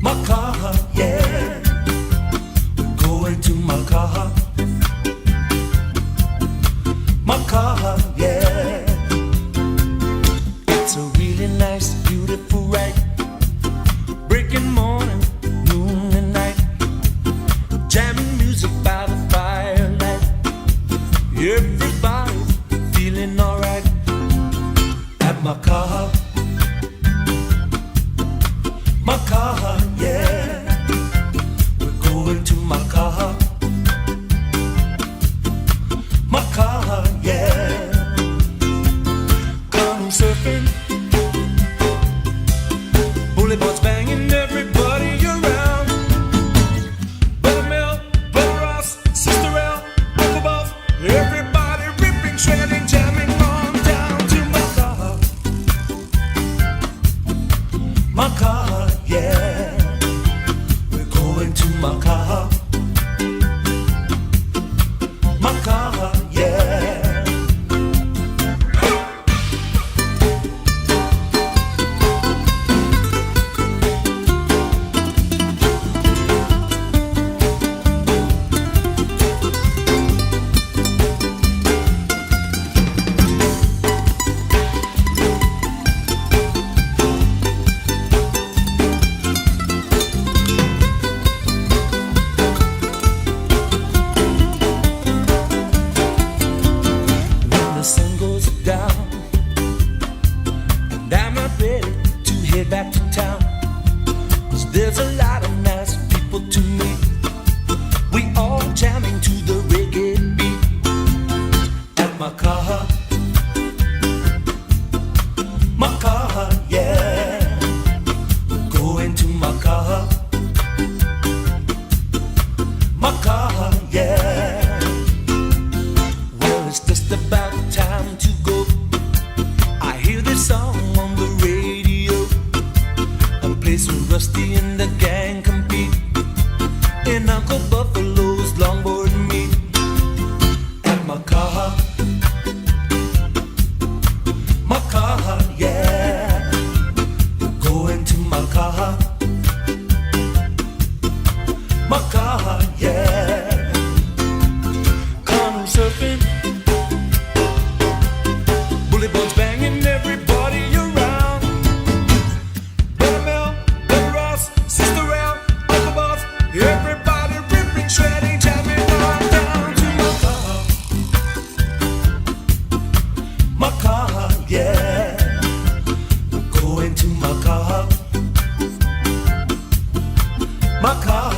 My car, yeah. We're going to my car. My car, yeah. It's a really nice, beautiful ride. Breaking morning, noon and night. Jamming music by the firelight. Everybody's feeling alright. At my car. My car, yeah. We're going to my car. My car, yeah. Come surfing, boulevard's banging, everybody around. Buttermilk, Butterross, Sister L, Buckleballs, everybody ripping, shredding, jamming on down to my car. My car, yeah. We're going to my car. My car, yeah. The sun goes down and I'm not ready to head back to town, 'cause there's a lot of nice people to meet. We all jamming to the reggae beat. At my car. My car, yeah. We're going to my car. My car, yeah. Well, it's just about time to go. I hear this song on the radio, a place where Rusty and the gang compete in Uncle Buffalo's longboard meet. At my car. My car, yeah. We're going to my car. My car, yeah. Come surfing, boulevard's banging, everybody around. Buttermilk, Butterross, Sister L, Buckleballs, everybody ripping, shredding, jamming on down to my car. My car, yeah. We're going to my car. My car.